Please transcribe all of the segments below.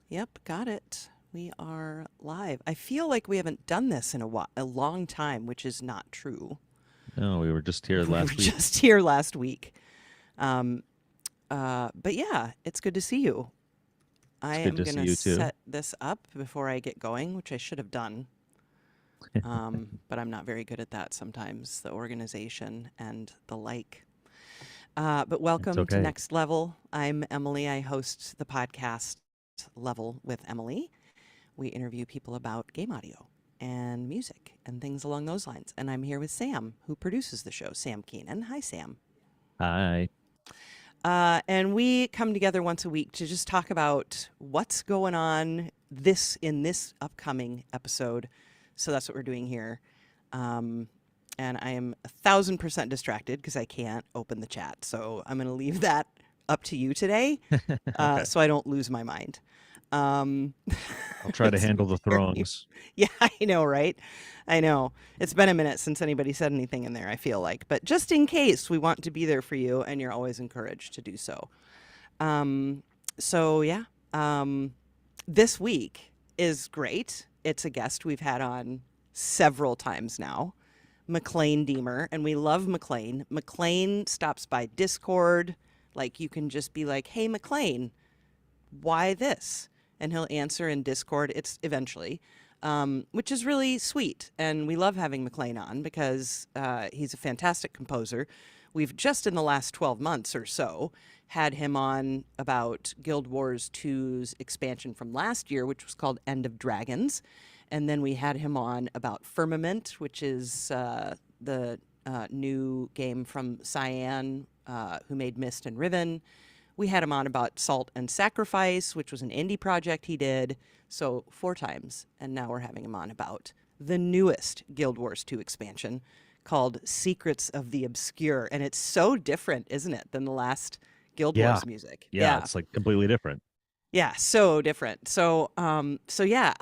Yep, got it. We are live. I feel like we haven't done this in a long time, which is not true. No, we were just here We were last week. just here last week. Um, but yeah, it's good to see you. I It's good am to going see to you too. set this up before I get going, which I should have done. But I'm not very good at that sometimes, the organization and the like. But It's welcome to okay. Next Level. I'm Emily. I host the podcast Level with Emily. We interview people about game audio and music and things along those lines. And I'm here with Sam, who produces the show, Sam Keenan. Hi, Sam. Hi. And we come together once a week to just talk about what's going on in this upcoming episode. So that's what we're doing here. And I am 1,000% distracted because I can't open the chat. So I'm going to leave that up to you today, Okay. so I don't lose my mind. Um, I'll try to it's handle the very, throngs. yeah, I know, right? I know. It's been a minute since anybody said anything in there, I feel like. But just in case, we want to be there for you, and you're always encouraged to do so. Um, so, yeah. Um, this week is great. It's a guest we've had on several times now, Maclaine Diemer, and we love Maclaine. Maclaine stops by Discord. Like, you can just be like, hey, Maclaine, why this? And he'll answer in Discord. It's eventually, which is really sweet. And we love having Maclaine on because he's a fantastic composer. We've just in the last 12 months or so had him on about Guild Wars 2's expansion from last year, which was called End of Dragons. And then we had him on about Firmament, which is the new game from Cyan, who made Mist and Riven. We had him on about Salt and Sacrifice, which was an indie project he did. So 4 times. And now we're having him on about the newest Guild Wars 2 expansion called Secrets of the Obscure. And it's so different, isn't it, than the last Guild Yeah. Wars music? Yeah, Yeah. it's like completely different. Yeah, so different. So yeah,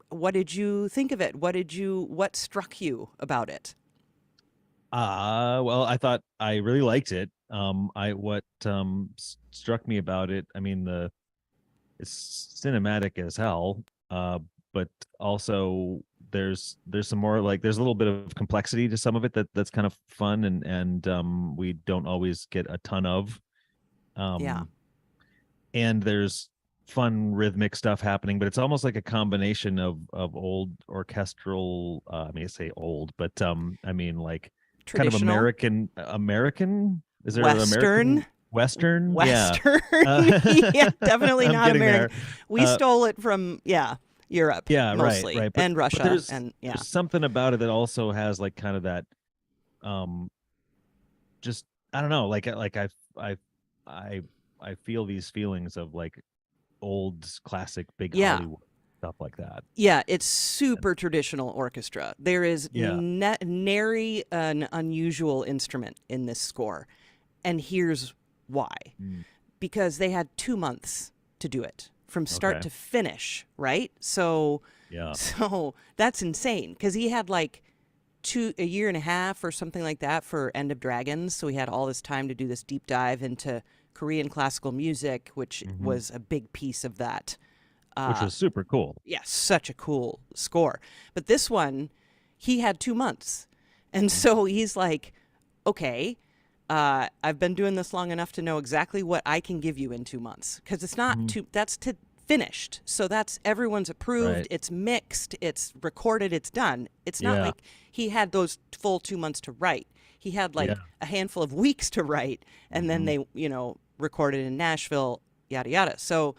what did you think of it? What struck you about it? Well, I thought I really liked it. I what struck me about it, I mean, the it's cinematic as hell. But also there's some more, like, there's a little bit of complexity to some of it that's kind of fun, and we don't always get a ton of. Yeah. Um and there's fun rhythmic stuff happening, but it's almost like a combination of old orchestral, I mean, I say old, but I mean, like, kind of Traditional, American. Is there an Western, American Western? Yeah. Western. uh, Yeah, definitely I'm not getting American. there. We uh stole it from, yeah, Europe yeah, right, mostly right, but and but Russia there's and yeah. there's something about it that also has, like, kind of that, um just, I don't know, like I I I feel these feelings of, like, old classic big Yeah. Hollywood stuff like that. Yeah, it's And super traditional orchestra. There is yeah. nary an unusual instrument in this score. And here's why. Mm, Because they had 2 months to do it from start okay. to finish, right? So Yeah. so that's insane because he had like a year and a half or something like that for End of Dragons. So he had all this time to do this deep dive into Korean classical music, which Hmm. was a big piece of that. Which Uh, was super cool. yeah, such a cool score. But this one, he had 2 months. And Mm, so he's like, okay, I've been doing this long enough to know exactly what I can give you in 2 months. Because it's not mhm. too, that's to finished. So that's everyone's approved, Right. it's mixed, it's recorded, it's done. It's not Yeah. like he had those full 2 months to write. He had Yeah. like a handful of weeks to write, and then Hmm. they, recorded in Nashville, yada, yada. So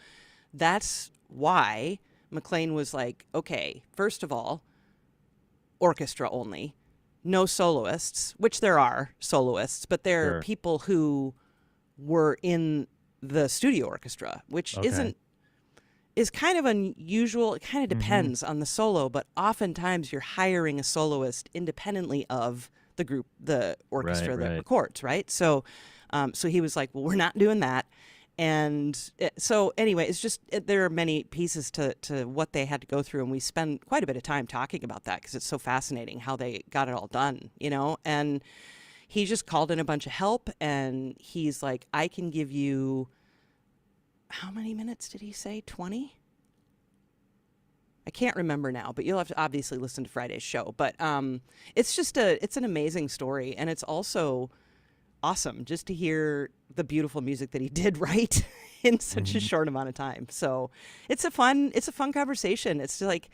that's why Maclaine was like, okay, first of all, orchestra only, no soloists, which there are soloists, but they're Sure. people who were in the studio orchestra, which Okay. isn't is kind of unusual. It kind of Hmm. depends on the solo, but oftentimes you're hiring a soloist independently of the group, the Right. orchestra that Right. records, right? So he was like, "Well, we're not doing that." So anyway, there are many pieces to what they had to go through, and we spend quite a bit of time talking about that because it's so fascinating how they got it all done, And he just called in a bunch of help, and he's like, "I can give you how many minutes did he say? 20? I can't remember now, but you'll have to obviously listen to Friday's show. But it's an amazing story, and it's also awesome just to hear the beautiful music that he did write in such a short amount of time. So it's a fun conversation. It's like,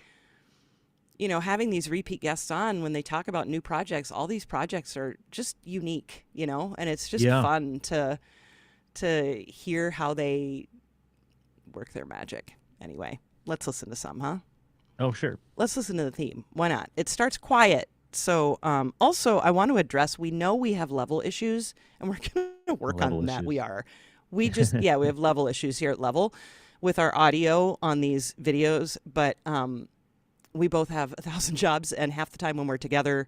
having these repeat guests on when they talk about new projects. All these projects are just unique, and it's just fun to hear how they work their magic. Anyway, let's listen to some, huh? Oh, sure. Let's listen to the theme. Why not? It starts quiet. So also, I want to address, we know we have level issues, and we're going to work on that. We are. We just, we have level issues here at Level with our audio on these videos, but we both have 1,000 jobs, and half the time when we're together,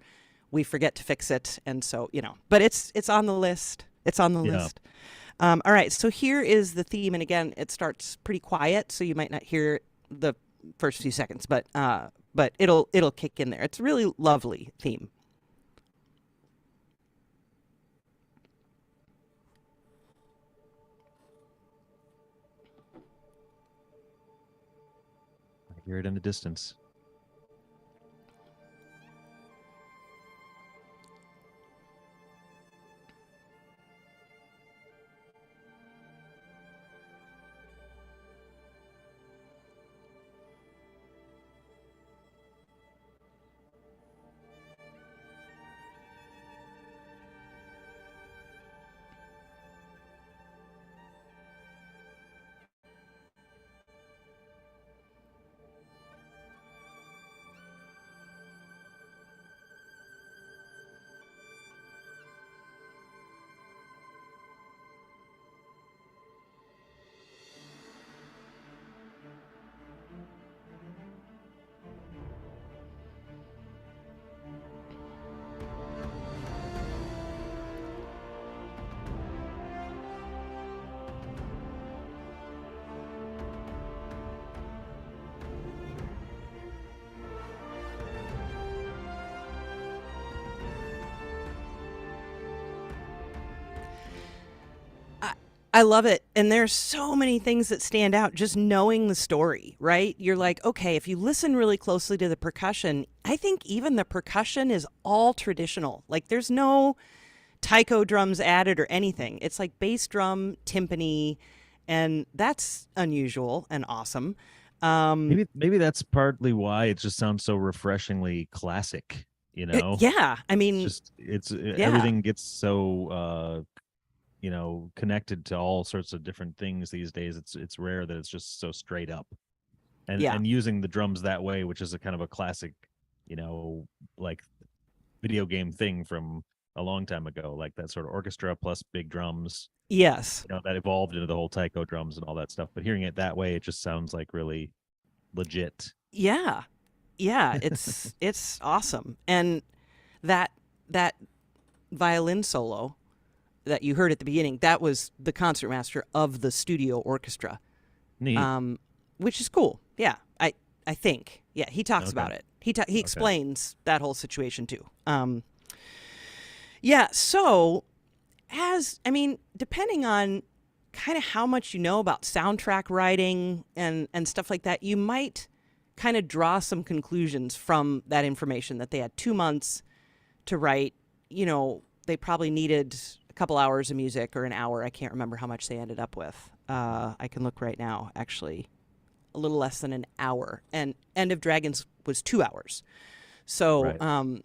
we forget to fix it. And so, but it's on the list. It's on the list. All right. So here is the theme. And again, it starts pretty quiet, so you might not hear the first few seconds, but it'll kick in there. It's a really lovely theme. I hear it in the distance. I love it. And there's so many things that stand out just knowing the story, right? You're like, okay, if you listen really closely to the percussion, I think even the percussion is all traditional. Like there's no taiko drums added or anything. It's like bass drum, timpani, and that's unusual and awesome. Maybe that's partly why it just sounds so refreshingly classic, Yeah. I mean, everything gets so connected to all sorts of different things these days. It's rare that it's just so straight up, and using the drums that way, which is a kind of a classic, like video game thing from a long time ago, like that sort of orchestra plus big drums. Yes. That evolved into the whole taiko drums and all that stuff. But hearing it that way, it just sounds like really legit. Yeah. Yeah. It's awesome. And that violin solo that you heard at the beginning, that was the concertmaster of the studio orchestra. Neat. Which is cool. Yeah. I think. Yeah. He talks about it. He explains that whole situation too. Yeah. So depending on kind of how much you know about soundtrack writing and stuff like that, you might kind of draw some conclusions from that information that they had 2 months to write. They probably needed a couple hours of music or an hour. I can't remember how much they ended up with. I can look right now, actually. A little less than an hour. And End of Dragons was 2 hours. So, right.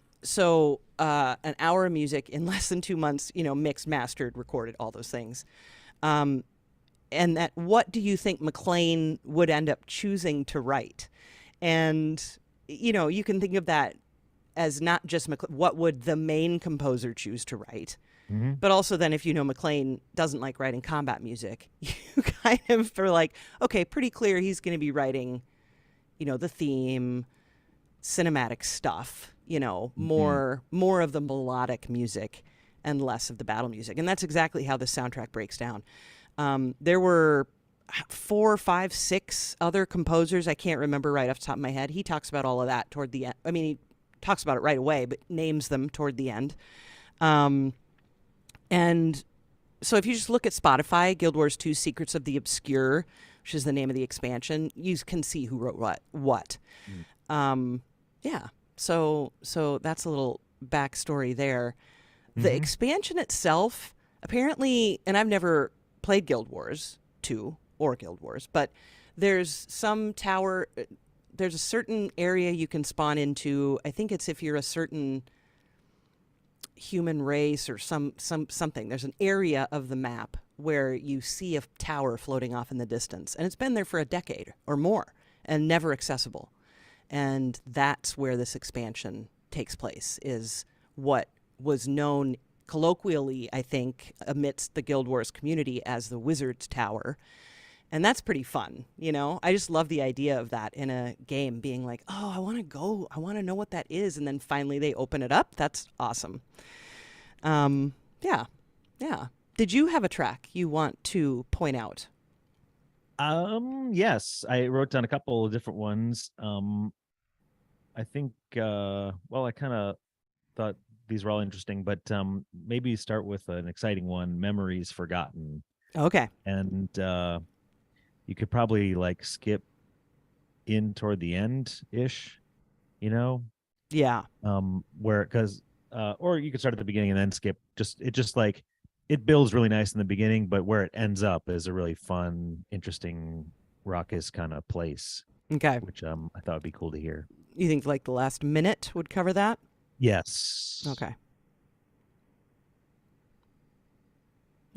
An hour of music in less than 2 months, mixed, mastered, recorded, all those things. And what do you think Maclaine would end up choosing to write? And, you can think of that as not just what would the main composer choose to write, but also then if Maclaine doesn't like writing combat music, you kind of are like, okay, pretty clear he's going to be writing, the theme, cinematic stuff, more of the melodic music and less of the battle music. And that's exactly how the soundtrack breaks down. There were 4, 5, 6 other composers. I can't remember right off the top of my head. He talks about all of that toward the end. I mean, he talks about it right away, but names them toward the end. And so if you just look at Spotify, Guild Wars 2 Secrets of the Obscure, which is the name of the expansion, you can see who wrote what. Mm. Yeah. So that's a little backstory there. The expansion itself, apparently, and I've never played Guild Wars 2 or Guild Wars, but there's some tower, there's a certain area you can spawn into. I think it's if you're a certain human race or something. There's an area of the map where you see a tower floating off in the distance, and it's been there for a decade or more and never accessible. And that's where this expansion takes place, is what was known colloquially, I think, amidst the Guild Wars community as the Wizard's Tower. And that's pretty fun, you know? I just love the idea of that in a game, being like, oh, I want to go. I want to know what that is. And then finally they open it up. That's awesome. Yeah. Did you have a track you want to point out? Yes, I wrote down a couple of different ones. I think, well, I kind of thought these were all interesting, but maybe start with an exciting one, Memories Forgotten. Okay. And you could probably like skip in toward the end ish, you know? Yeah. Where, because, or you could start at the beginning and then skip. Just like, it builds really nice in the beginning, but where it ends up is a really fun, interesting, raucous kind of place, Okay. which I thought would be cool to hear. You think like the last minute would cover that? Yes. Okay.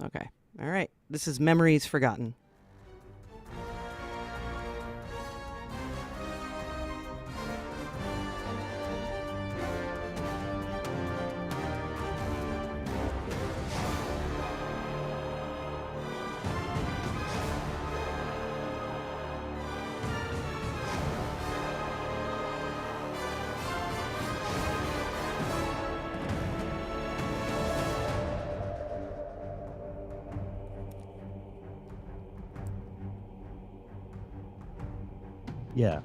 All right. This is Memories Forgotten. Yeah.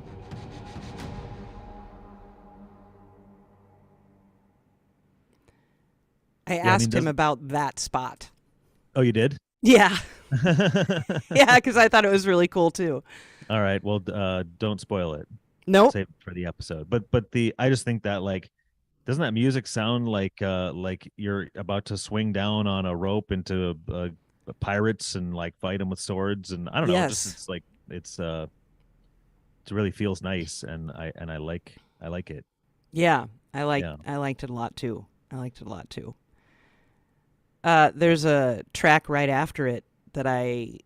I Yeah, asked him about that spot. Oh, you did? Yeah. Yeah, because I thought it was really cool too. All right. Well, don't spoil it. Nope. Save it for the episode. But I just think that, like, doesn't that music sound like you're about to swing down on a rope into pirates and like fight them with swords, and I don't know, Yes. just it really feels nice, and I like it. Yeah. I liked it a lot too. There's a track right after it that I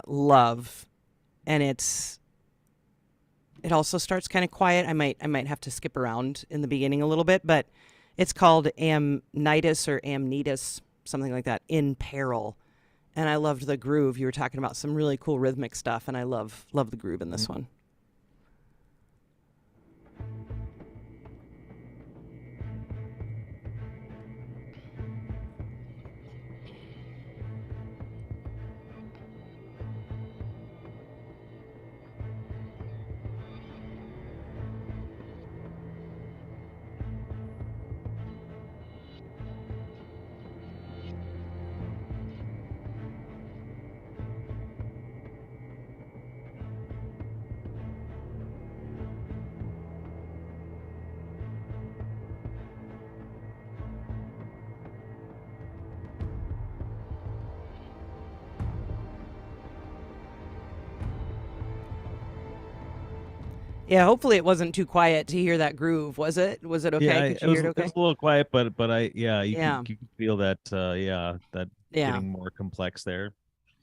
love, and it also starts kind of quiet. I might have to skip around in the beginning a little bit, but it's called Amnitis or Amnitis, something like that, In Peril. And I loved the groove. You were talking about some really cool rhythmic stuff, and I love the groove in this one. Yeah, hopefully it wasn't too quiet to hear that groove. Was it? Was it okay? Yeah, Could you hear it okay? it was a little quiet, but you Yeah. can feel that that Yeah. getting more complex there.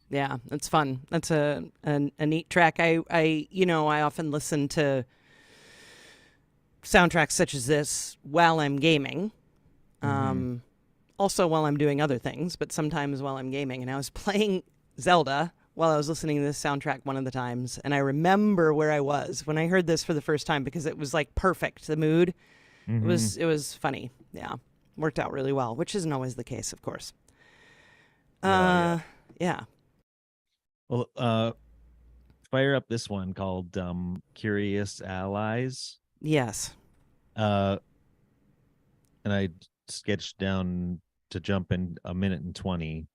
Yeah, it's fun. That's a neat track. I often listen to soundtracks such as this while I'm gaming. Also while I'm doing other things, but sometimes while I'm gaming. And I was playing Zelda while I was listening to this soundtrack one of the times, and I remember where I was when I heard this for the first time because it was like perfect. The mood. It was funny. Yeah. Worked out really well, which isn't always the case, of course. Yeah. Well, fire up this one called Curious Allies. Yes. And I sketched down to jump in a minute and 20.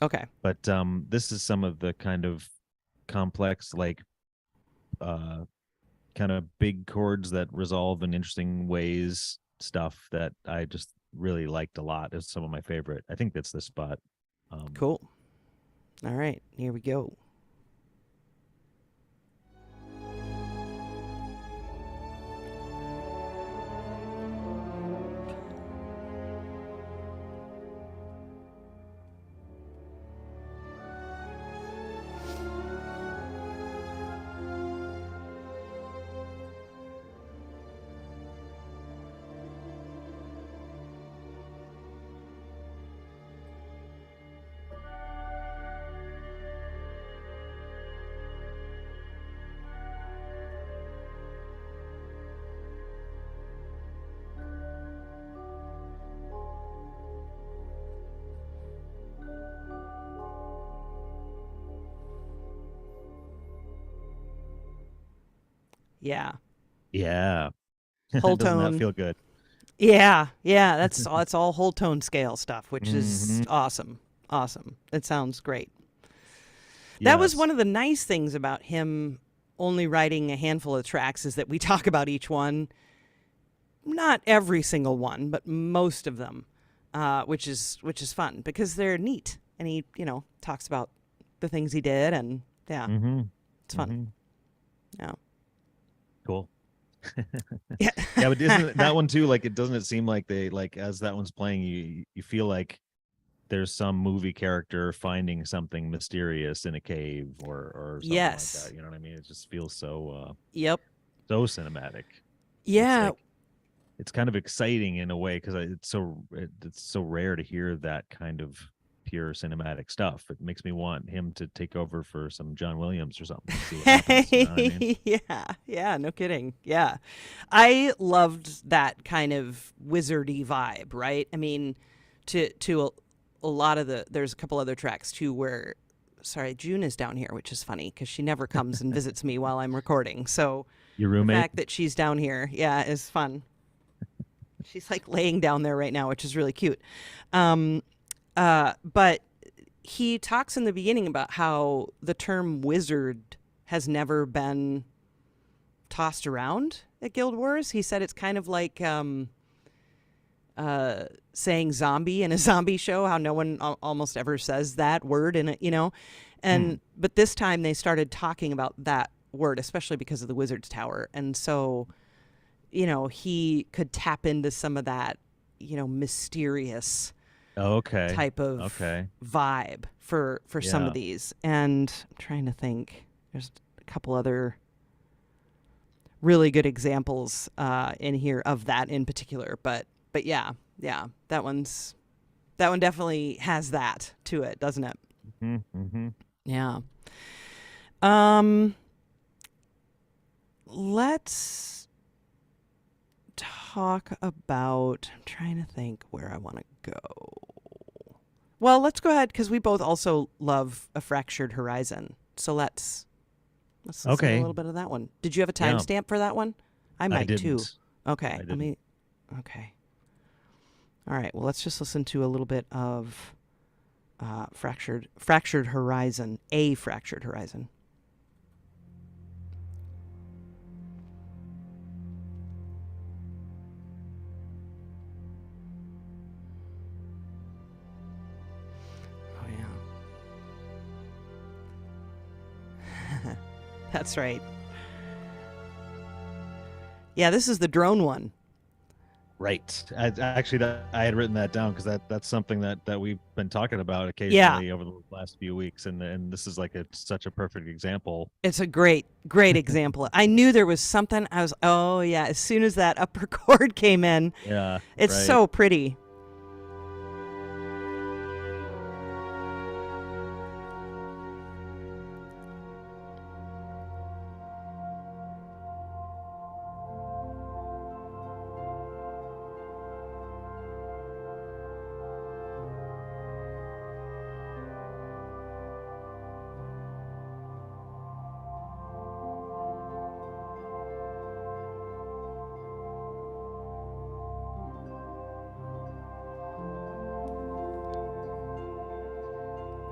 Okay. But this is some of the kind of complex, like kind of big chords that resolve in interesting ways stuff that I just really liked a lot. It's some of my favorite. I think that's the spot. Cool. All right, here we go. Yeah. Yeah. Whole Doesn't that tone. feel good? Yeah, yeah, that's all whole tone scale stuff, which is Hmm. awesome. Awesome. It sounds great. That was Yes. one of the nice things about him only writing a handful of tracks is that we talk about each one, not every single one, but most of them, which is fun because they're neat, and he talks about the things he did, and yeah, Hmm. it's fun. Hmm. Yeah, Cool. yeah, Yeah, but isn't that one too? Like, it doesn't it seem like they like as that one's playing, you feel like there's some movie character finding something mysterious in a cave or something like yes, that. You know what I mean? It just feels yep, so cinematic. It's yeah. like it's kind of exciting in a way because it's so rare to hear that kind of pure cinematic stuff. It makes me want him to take over for some John Williams or something and see what happens. You know what I mean? Yeah, yeah, no kidding. Yeah. I loved that kind of wizardy vibe, right? I mean, to a lot of there's a couple other tracks too where sorry, June is down here, which is funny because she never comes and visits me while I'm recording. So Your the roommate? fact that she's down here, yeah, is fun. She's like laying down there right now, which is really cute. Um, but he talks in the beginning about how the term wizard has never been tossed around at Guild Wars. He said it's kind of like saying zombie in a zombie show, how no one almost ever says that word in it. Hmm. But this time they started talking about that word, especially because of the Wizard's Tower. And so, he could tap into some of that, mysterious Okay. type of Okay. vibe for some of Yeah. these. And I'm trying to think. There's a couple other really good examples in here of that in particular. But yeah, yeah, that one definitely has that to it, doesn't it? Hmm. Hmm. Yeah. Um, let's talk about. I'm trying to think where I want to go. Well, let's go ahead because we both also love A Fractured Horizon. So let's listen to a Okay. little bit of that one. Did you have a Yeah. timestamp for that one? I I might too. didn't. Okay, I let didn't. me. Okay. All right. Well, let's just listen to a little bit of Fractured Horizon, A Fractured Horizon. Oh yeah, that's right. Yeah, this is the drone one. Right. Actually, that I had written that down because that's something that we've been talking about Yeah, occasionally over the last few weeks, and this is like such a perfect example. it's a great example. I knew there was something. I was, oh yeah. As soon as that upper chord came in, Yeah. it's Right. so pretty.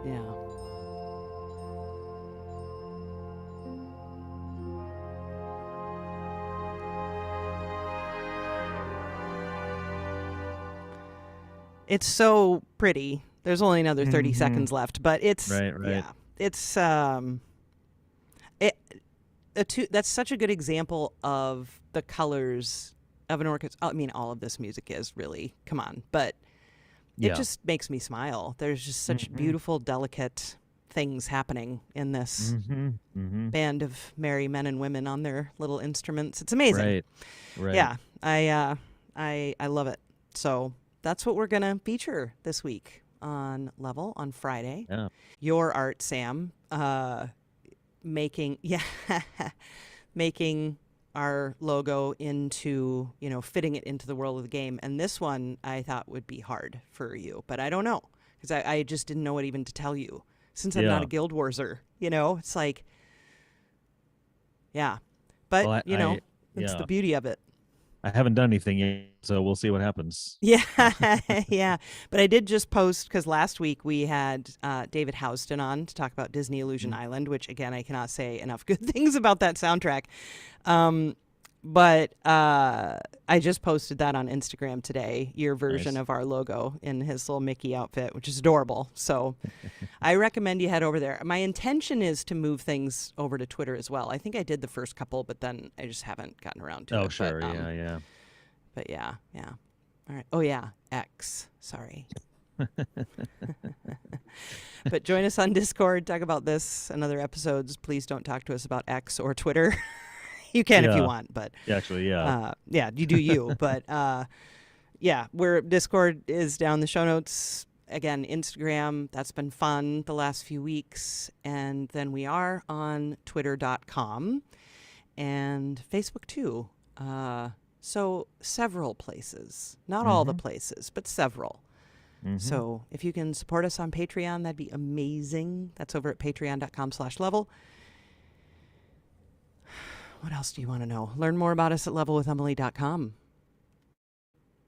Yeah. It's so pretty. There's only another 30 seconds left, but it's right. Yeah. It's that's such a good example of the colors of an orchestra. I mean, all of this music is really, come on, but it just makes me smile. There's just such beautiful, delicate things happening in this band of merry men and women on their little instruments. It's amazing. Right. Yeah, I love it. So that's what we're gonna feature this week on Level on Friday. Yeah. Your art, Sam, making our logo into, fitting it into the world of the game. And this one I thought would be hard for you, but I don't know, because I just didn't know what even to tell you, since I'm not a Guild Warser. It's like, yeah, but Well, it's the beauty of it. I haven't done anything yet, so we'll see what happens. Yeah, yeah. But I did just post, because last week we had David Houston on to talk about Disney Illusion Island, which, again, I cannot say enough good things about that soundtrack. But I just posted that on Instagram today, your version of our logo in his little Mickey outfit, which is adorable. So I recommend you head over there. My intention is to move things over to Twitter as well. I think I did the first couple, but then I just haven't gotten around to it. Oh, sure. But, yeah. But yeah. All right. Oh, yeah. X. Sorry. But join us on Discord. Talk about this and other episodes. Please don't talk to us about X or Twitter. You can if you want, but actually, you do you. But where Discord is down the show notes. Again, Instagram, that's been fun the last few weeks. And then we are on twitter.com and Facebook too. So several places, not all the places, but several. So if you can support us on Patreon, that'd be amazing. That's over at patreon.com/level. What else do you want to know? Learn more about us at levelwithemily.com.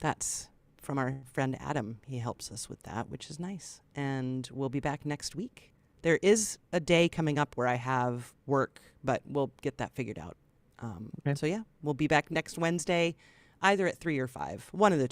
That's from our friend Adam. He helps us with that, which is nice. And we'll be back next week. There is a day coming up where I have work, but we'll get that figured out. So yeah, we'll be back next Wednesday, either at 3 or 5, one of the two.